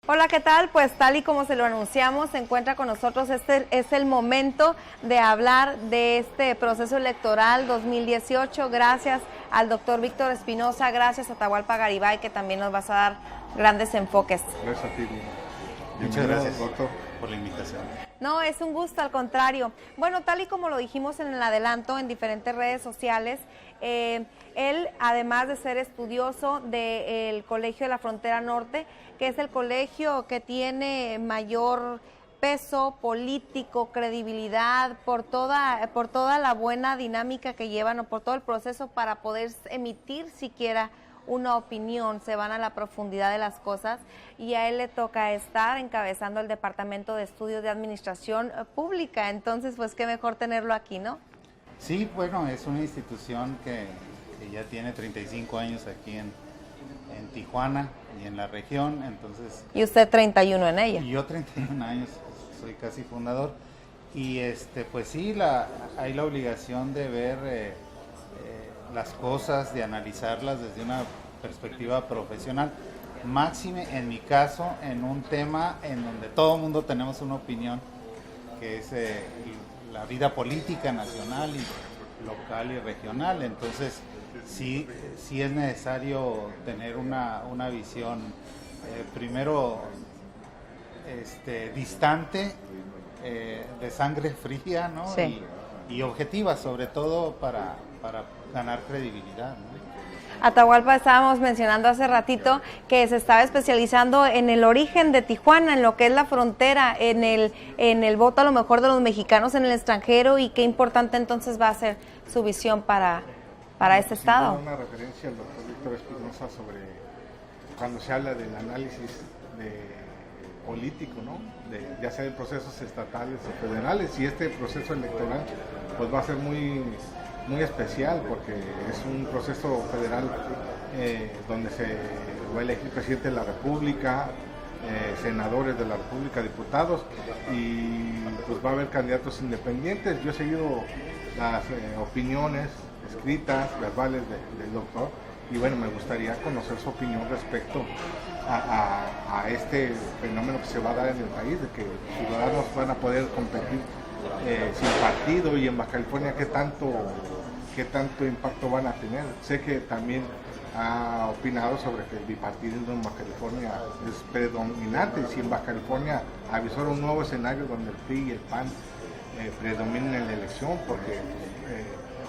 Hola, ¿qué tal? Pues tal y como se lo anunciamos, se encuentra con nosotros. Este es el momento de hablar de este proceso electoral 2018. Gracias al doctor Víctor Espinosa, gracias a Atahualpa Garibay, que también nos vas a dar grandes enfoques. Gracias a ti, Dina. Muchas gracias, doctor, por la invitación. No, es un gusto, al contrario. Bueno, tal y como lo dijimos en el adelanto en diferentes redes sociales, él, además de ser estudioso del Colegio de la Frontera Norte, que es el colegio que tiene mayor peso político, credibilidad, por toda la buena dinámica que llevan o por todo el proceso para poder emitir siquiera una opinión, se van a la profundidad de las cosas, y a él le toca estar encabezando el Departamento de Estudios de Administración Pública. Entonces, pues qué mejor tenerlo aquí, ¿no? Sí, bueno, es una institución que ya tiene 35 años aquí en Tijuana y en la región, entonces... Y usted 31 en ella. Y yo 31 años, soy casi fundador, y pues sí, hay la obligación de ver las cosas, de analizarlas desde una perspectiva profesional, máxime en mi caso, en un tema en donde todo el mundo tenemos una opinión, que es la vida política nacional y local y regional. Entonces sí es necesario tener una visión primero distante, de sangre fría, ¿no? Sí. Y objetiva, sobre todo para ganar credibilidad, ¿no? Atahualpa, estábamos mencionando hace ratito que se estaba especializando en el origen de Tijuana, en lo que es la frontera, en el voto a lo mejor de los mexicanos en el extranjero, y qué importante entonces va a ser su visión para este estado. Una referencia al doctor Víctor Espinosa sobre cuando se habla del análisis político, ¿no? Ya sea de procesos estatales o federales, y este proceso electoral pues va a ser muy especial, porque es un proceso federal donde se va a elegir presidente de la República, senadores de la República, diputados, y pues va a haber candidatos independientes. Yo he seguido las opiniones escritas, verbales del doctor, y bueno, me gustaría conocer su opinión respecto a este fenómeno que se va a dar en el país, de que ciudadanos van a poder competir sin partido, y en Baja California qué tanto impacto van a tener. Sé que también ha opinado sobre que el bipartidismo en Baja California es predominante, y si en Baja California avisó un nuevo escenario donde el PRI y el PAN predominen en la elección, porque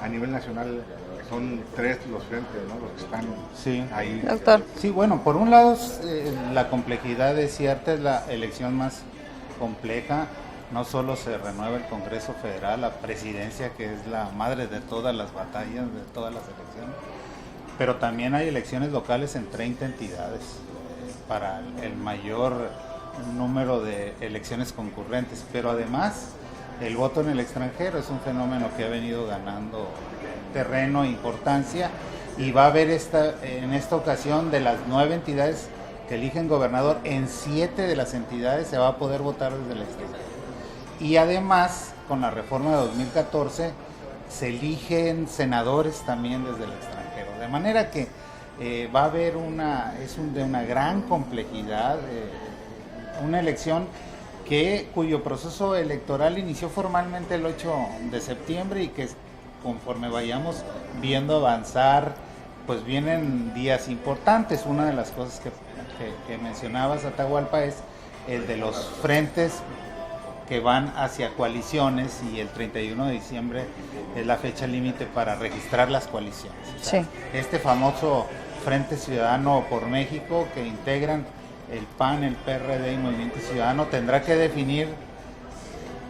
a nivel nacional son tres los frentes, ¿no?, los que están ahí. Doctor. Sí, bueno, por un lado la complejidad es cierta, es la elección más compleja. No solo se renueva el Congreso Federal, la presidencia, que es la madre de todas las batallas, de todas las elecciones, pero también hay elecciones locales en 30 entidades para el mayor número de elecciones concurrentes. Pero además el voto en el extranjero es un fenómeno que ha venido ganando terreno e importancia, y va a haber en esta ocasión, de las 9 entidades que eligen gobernador, en 7 de las entidades se va a poder votar desde el extranjero. Y además, con la reforma de 2014, se eligen senadores también desde el extranjero. De manera que va a haber de una gran complejidad, una elección cuyo proceso electoral inició formalmente el 8 de septiembre y que conforme vayamos viendo avanzar, pues vienen días importantes. Una de las cosas que mencionabas, Atahualpa, es el de los frentes que van hacia coaliciones, y el 31 de diciembre es la fecha límite para registrar las coaliciones. Sí. Este famoso Frente Ciudadano por México, que integran el PAN, el PRD y Movimiento Ciudadano, tendrá que definir,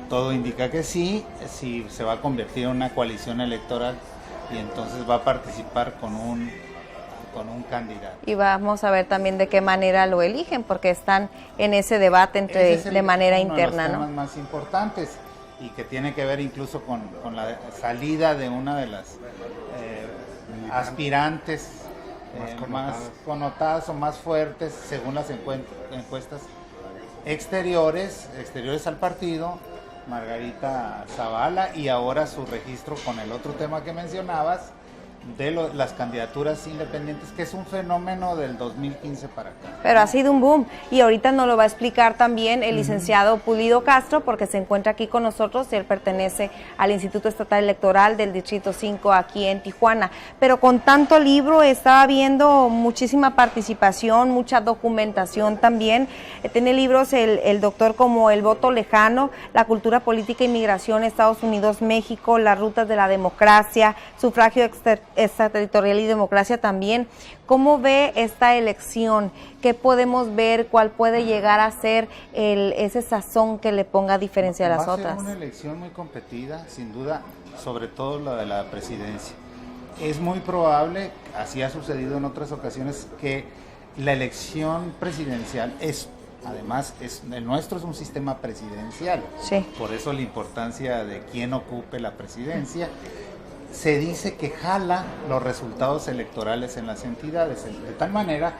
todo indica que sí, si se va a convertir en una coalición electoral, y entonces va a participar con un candidato. Y vamos a ver también de qué manera lo eligen, porque están en ese debate de manera interna, ¿no? Uno de los ¿no? temas más importantes, y que tiene que ver incluso con la salida de una de las aspirantes más connotadas o más fuertes, según las encuestas exteriores al partido, Margarita Zavala, y ahora su registro con el otro tema que mencionabas, las candidaturas independientes, que es un fenómeno del 2015 para acá. Pero ha sido un boom, y ahorita nos lo va a explicar también el licenciado Pulido Castro, porque se encuentra aquí con nosotros. Él pertenece al Instituto Estatal Electoral del Distrito 5 aquí en Tijuana. Pero con tanto libro estaba viendo muchísima participación, mucha documentación también. Tiene libros el doctor como El voto lejano, La cultura política y migración, Estados Unidos, México, Las rutas de la democracia, Sufragio extraterritorial y democracia también. ¿Cómo ve esta elección? ¿Qué podemos ver? ¿Cuál puede llegar a ser ese sazón que le ponga diferencia a las otras? Va a ser una elección muy competida, sin duda, sobre todo la de la presidencia. Es muy probable, así ha sucedido en otras ocasiones, que la elección presidencial el nuestro es un sistema presidencial. Sí. Por eso la importancia de quién ocupe la presidencia. Se dice que jala los resultados electorales en las entidades, de tal manera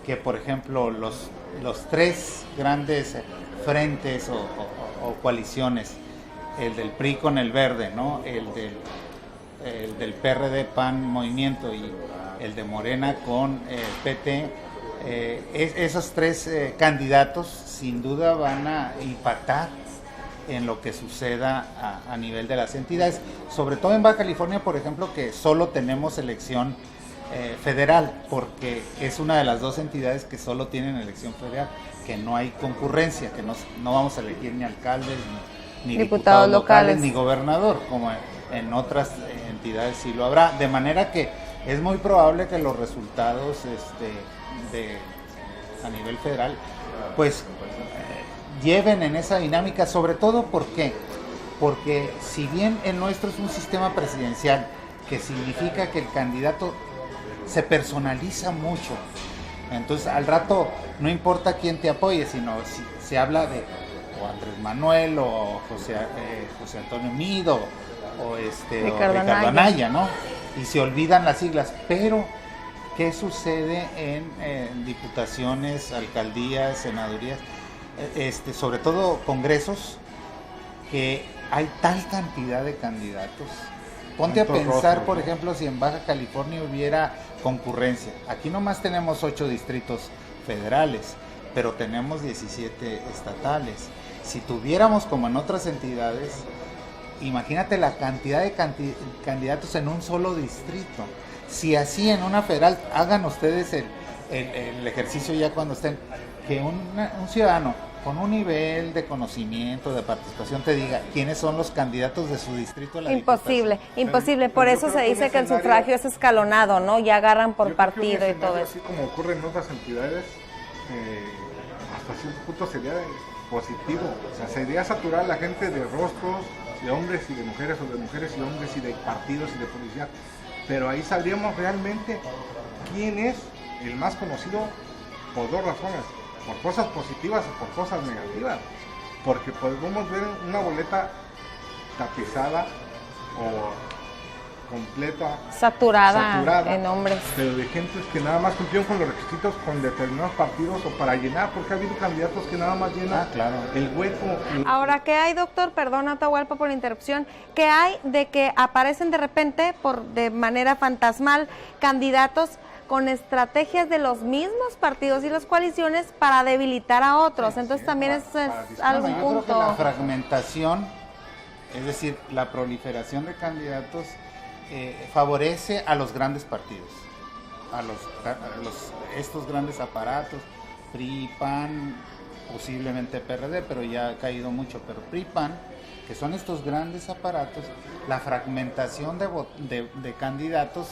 que, por ejemplo, los tres grandes frentes o coaliciones, el del PRI con el Verde, ¿no? el del PRD, PAN, Movimiento, y el de Morena con PT, esos tres candidatos sin duda van a impactar en lo que suceda a nivel de las entidades, sobre todo en Baja California, por ejemplo, que solo tenemos elección federal, porque es una de las dos entidades que solo tienen elección federal, que no hay concurrencia, que no vamos a elegir ni alcaldes, ni diputados locales, ni gobernador, como en otras entidades sí lo habrá, de manera que es muy probable que los resultados a nivel federal pues lleven en esa dinámica, sobre todo porque si bien el nuestro es un sistema presidencial, que significa que el candidato se personaliza mucho, entonces al rato no importa quién te apoye, sino si se habla de o Andrés Manuel o José Antonio Mido o Ricardo Anaya, ¿no? Y se olvidan las siglas, pero ¿qué sucede en diputaciones, alcaldías, senadurías, sobre todo congresos, que hay tal cantidad de candidatos? Ponte a pensar, por ejemplo, si en Baja California hubiera concurrencia. Aquí nomás tenemos 8 distritos federales, pero tenemos 17 estatales. Si tuviéramos como en otras entidades, imagínate la cantidad de candidatos en un solo distrito. Si así en una federal, hagan ustedes el ejercicio ya cuando estén, que un ciudadano con un nivel de conocimiento, de participación, te diga quiénes son los candidatos de su distrito a la imposible, por eso se dice que el sufragio es escalonado, ¿no? Ya agarran por partido y todo eso. Así como ocurre en otras entidades, hasta cierto punto sería positivo, o sea, sería saturar a la gente de rostros, de hombres y de mujeres, o de mujeres y hombres, y de partidos y de policía, pero ahí sabríamos realmente quién es el más conocido por dos razones: por cosas positivas o por cosas negativas, porque podemos ver una boleta tapizada o completa, saturada en hombres, pero de gentes que nada más cumplieron con los requisitos con determinados partidos o para llenar, porque ha habido candidatos que nada más llenan el hueco. Ahora, ¿qué hay, doctor? Perdón, Atahualpa, por la interrupción. ¿Qué hay de que aparecen de repente, de manera fantasmal, candidatos con estrategias de los mismos partidos y las coaliciones para debilitar a otros? Entonces también es algún punto. Yo creo que la fragmentación, es decir, la proliferación de candidatos, favorece a los grandes partidos, a estos grandes aparatos, PRI, PAN, posiblemente PRD, pero ya ha caído mucho, pero PRI, PAN, que son estos grandes aparatos, la fragmentación de candidatos.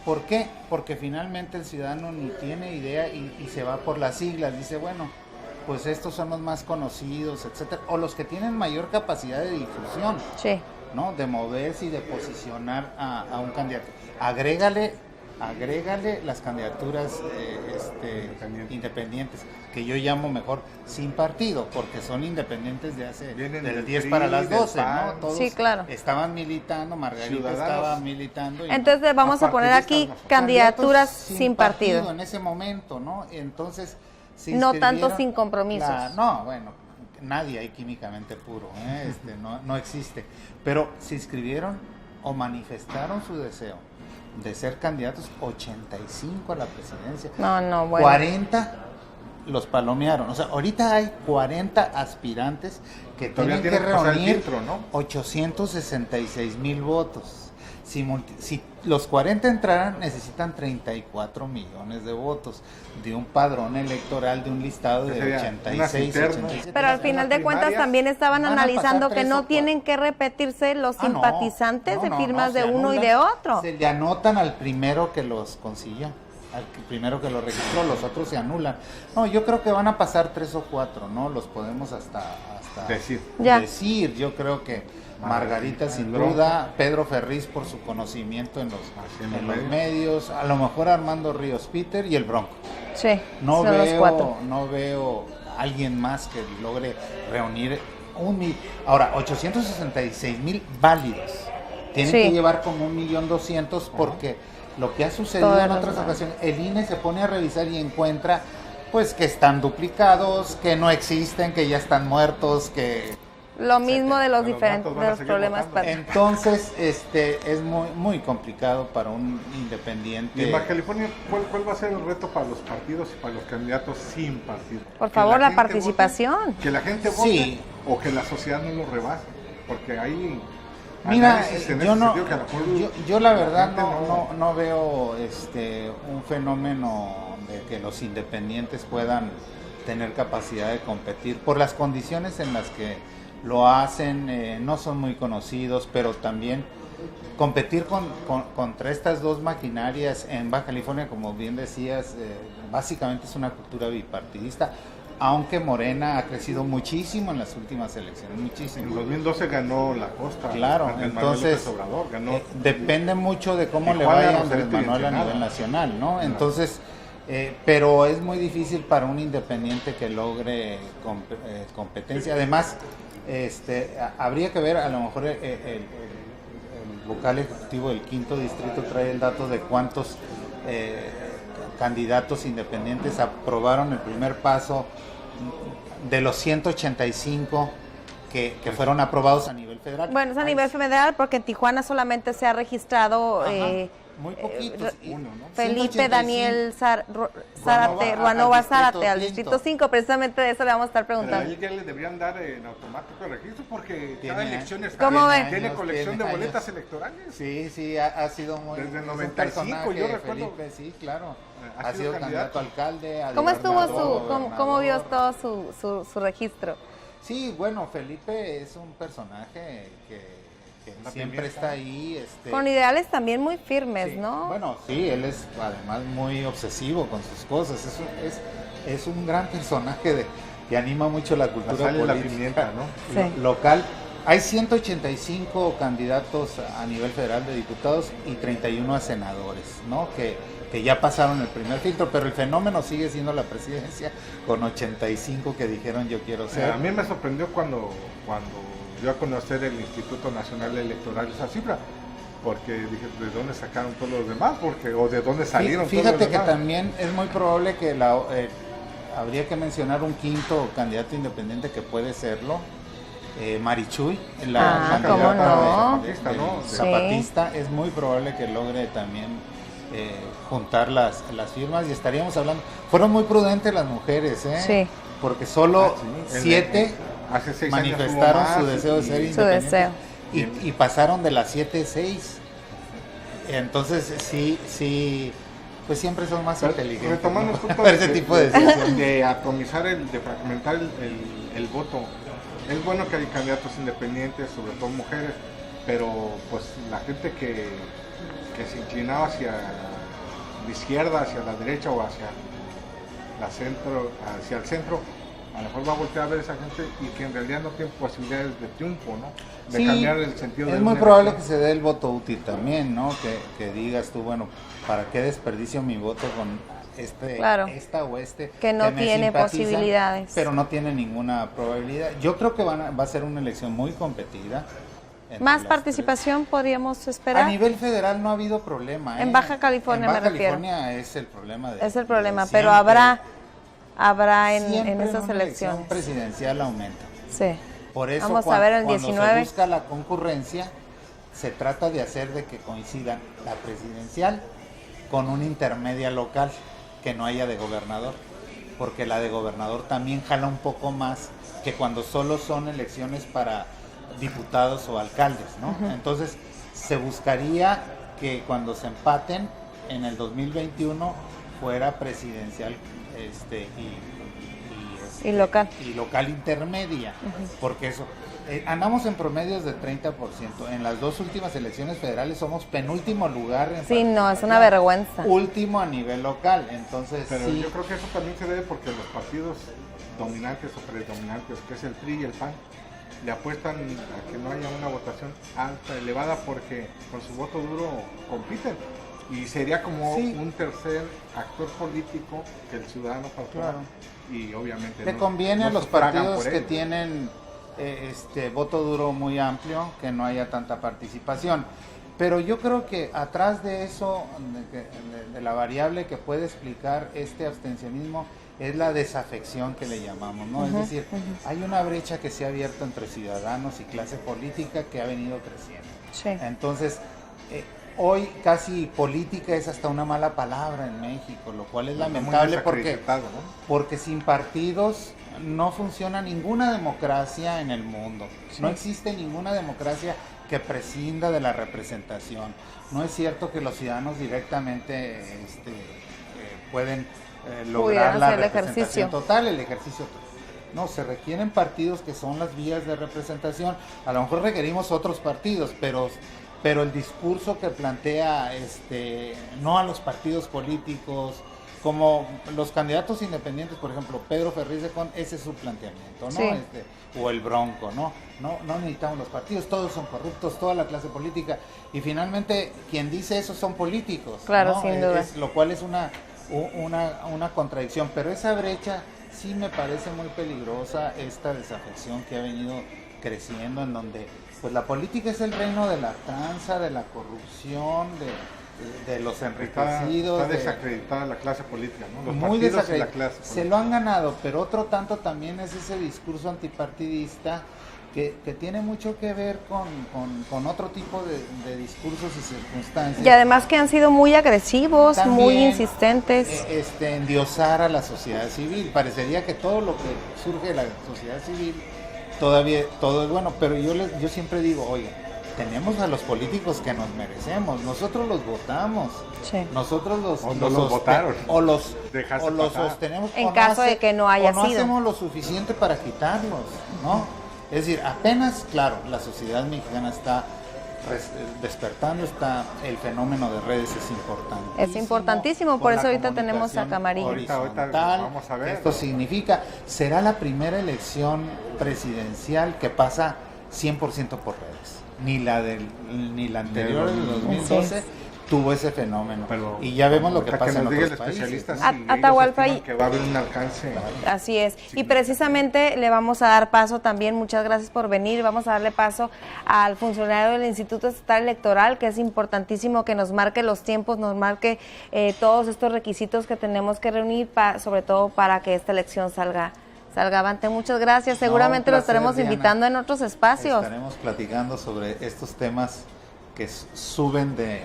¿Por qué? Porque finalmente el ciudadano ni tiene idea y se va por las siglas, dice, bueno, pues estos son los más conocidos, etcétera, o los que tienen mayor capacidad de difusión. Sí. ¿No? De moverse y de posicionar a un candidato. Agrégale las candidaturas independientes, que yo llamo mejor sin partido, porque son independientes de hace del 10 para las 12, ¿no? Todos sí, claro. estaban militando, Margarita estaba militando. Entonces vamos a poner aquí candidaturas sin partido. En ese momento, ¿no? Entonces no tanto sin compromisos. No, bueno, nadie hay químicamente puro, no existe, pero se inscribieron o manifestaron su deseo de ser candidatos, 85 a la presidencia. No, bueno. 40 los palomearon. O sea, ahorita hay 40 aspirantes que tienen que reunir filtro, ¿no? 866,000 votos. Si los 40 entraran, necesitan 34 millones de votos de un padrón electoral de un listado de 86, 87. Pero al final de cuentas también estaban analizando que no tienen que repetirse los simpatizantes de firmas de uno y de otro. Se le anotan al primero que los consiguió, al primero que los registró, los otros se anulan. No, yo creo que van a pasar 3 o 4, ¿no? Los podemos hasta decir. Yo creo que Margarita sin duda, Pedro Ferriz por su conocimiento en los medios, a lo mejor Armando Ríos Peter y el Bronco. Sí, no veo alguien más que logre reunir ahora 866,000 válidos. Tienen que llevar como 1,200,000 porque lo que ha sucedido en otras ocasiones, el INE se pone a revisar y encuentra pues que están duplicados, que no existen, que ya están muertos, que lo mismo de los diferentes de los problemas. Entonces, es muy muy complicado para un independiente. Y en Baja California, ¿cuál va a ser el reto para los partidos y para los candidatos sin partido? Por favor, la participación. Vote, que la gente vote o que la sociedad no lo rebase, porque ahí mira, yo la verdad no veo un fenómeno de que los independientes puedan tener capacidad de competir por las condiciones en las que lo hacen, no son muy conocidos, pero también competir contra estas dos maquinarias en Baja California, como bien decías, básicamente es una cultura bipartidista, aunque Morena ha crecido muchísimo en las últimas elecciones, muchísimo. En 2012 ganó la costa. Claro, entonces depende mucho de cómo le vaya a Andrés Manuel a nivel nacional, ¿no? Entonces, pero es muy difícil para un independiente que logre competencia. Además, habría que ver, a lo mejor el vocal ejecutivo del 5º distrito trae el dato de cuántos candidatos independientes aprobaron el primer paso de los 185 que fueron aprobados a nivel federal. Bueno, es a nivel federal porque en Tijuana solamente se ha registrado muy poquitos, Felipe 185. Daniel Ruanova Zárate al distrito 5, precisamente de eso le vamos a estar preguntando. Pero a él ya le deberían dar en automático el registro porque cada elección tiene colección de boletas electorales. Sí, ha sido muy... Desde el 95 yo recuerdo. Felipe, sí, claro. Ha sido candidato a alcalde. ¿Cómo estuvo cómo vio todo su registro? Sí, bueno, Felipe es un personaje que siempre está ahí. Con ideales también muy firmes, sí. ¿no? Bueno, sí, él es además muy obsesivo con sus cosas. Es un gran personaje que anima mucho la cultura política, la pimienta, ¿no? Sí. Local. Hay 185 candidatos a nivel federal de diputados y 31 a senadores, ¿no? Que ya pasaron el primer filtro, pero el fenómeno sigue siendo la presidencia con 85 que dijeron yo quiero ser. A mí me sorprendió cuando dio a conocer el Instituto Nacional Electoral esa cifra, porque dije, ¿de dónde sacaron todos los demás? O ¿de dónde salieron todos los demás? Fíjate que también es muy probable que habría que mencionar un 5º candidato independiente que puede serlo, Marichuy, la candidata zapatista, es muy probable que logre también juntar las firmas y estaríamos hablando, fueron muy prudentes las mujeres, porque solo 7 hace 6 manifestaron su deseo de ser independientes y pasaron de las 7-6, entonces sí, pues siempre son más inteligentes. Retomando el punto ese tipo de atomizar, de fragmentar el voto. Es bueno que hay candidatos independientes, sobre todo mujeres, pero pues la gente que se inclinaba hacia la izquierda, hacia la derecha o hacia el centro, a lo mejor va a voltear a ver a esa gente y que en realidad no tiene posibilidades de triunfo, ¿no? De cambiar el sentido. Es muy probable que se dé el voto útil también, ¿no? Que digas tú, bueno, ¿para qué desperdicio mi voto con esta o que no tiene posibilidades, pero no tiene ninguna probabilidad? Yo creo que va a ser una elección muy competida. Más participación podríamos esperar. A nivel federal no ha habido problema. En Baja California me refiero. En Baja California es el problema. Es el problema, pero habrá en esas elecciones. La presidencial aumenta. Sí. Por eso vamos a ver el cuando 19. se busca la concurrencia, se trata de hacer de que coincidan la presidencial con una intermedia local, que no haya de gobernador, porque la de gobernador también jala un poco más que cuando solo son elecciones para diputados o alcaldes, ¿no? Entonces se buscaría que cuando se empaten en el 2021 fuera presidencial y local intermedia, porque eso andamos en promedios de 30%. En las dos últimas elecciones federales somos penúltimo lugar en sí, no, es una vergüenza. Último a nivel local, entonces pero sí. Yo creo que eso también se debe porque los partidos dominantes o predominantes, que es el PRI y el PAN, le apuestan a que no haya una votación alta, elevada, porque con su voto duro compiten. Y sería como un tercer actor político que el ciudadano particular. Y obviamente le conviene a los partidos que tienen voto duro muy amplio que no haya tanta participación. Pero yo creo que atrás de eso, de la variable que puede explicar este abstencionismo, es la desafección que le llamamos, ¿no? Es decir, hay una brecha que se ha abierto entre ciudadanos y clase política que ha venido creciendo. Sí. Entonces, hoy casi política es hasta una mala palabra en México, lo cual es lamentable porque sin partidos no funciona ninguna democracia en el mundo. Sí. No existe ninguna democracia que prescinda de la representación. No es cierto que los ciudadanos directamente pueden lograr la representación total, el ejercicio total. No, se requieren partidos que son las vías de representación. A lo mejor requerimos otros partidos, pero el discurso que plantea no a los partidos políticos, como los candidatos independientes, por ejemplo, Pedro Ferriz de Con, ese es su planteamiento, ¿no? Sí. O el Bronco, ¿no? No necesitamos los partidos, todos son corruptos, toda la clase política, y finalmente quien dice eso son políticos, claro, ¿no? Sin duda. Lo cual es una contradicción, pero esa brecha sí me parece muy peligrosa, esta desafección que ha venido creciendo, en donde pues la política es el reino de la tranza, de la corrupción, de los enriquecidos. Está desacreditada la clase política, ¿no? Los muy partidos y la clase política. Se lo han ganado, pero otro tanto también es ese discurso antipartidista que tiene mucho que ver con otro tipo de discursos y circunstancias. Y además que han sido muy agresivos, también, muy insistentes. Endiosar a la sociedad civil. Parecería que todo lo que surge de la sociedad civil, todavía todo es bueno, pero yo siempre digo, oye, tenemos a los políticos que nos merecemos, nosotros los votamos, sí. Nosotros los votaron o los sostenemos en caso de que no haya sido. No hacemos lo suficiente para quitarlos, ¿no? Es decir, apenas, claro, la sociedad mexicana está despertando, el fenómeno de redes es importante. Es importantísimo, por eso ahorita tenemos a Camarillo. Ahorita vamos a ver. Esto significa, será la primera elección presidencial que pasa 100% por redes. Ni la anterior del 2012 tuvo ese fenómeno. Pero, y ya vemos lo que pasa en otros países. Atahualpa, que va a haber un alcance. Así es. Y precisamente le vamos a dar paso también, muchas gracias por venir, vamos a darle paso al funcionario del Instituto Estatal Electoral, que es importantísimo que nos marque los tiempos, nos marque todos estos requisitos que tenemos que reunir, sobre todo para que esta elección salga avante. Muchas gracias. Seguramente lo estaremos invitando en otros espacios. Estaremos platicando sobre estos temas que suben de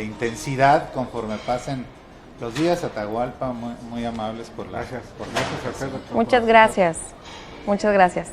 intensidad conforme pasen los días. Atahualpa, muy amables por la... Gracias, Alfredo. Muchas gracias.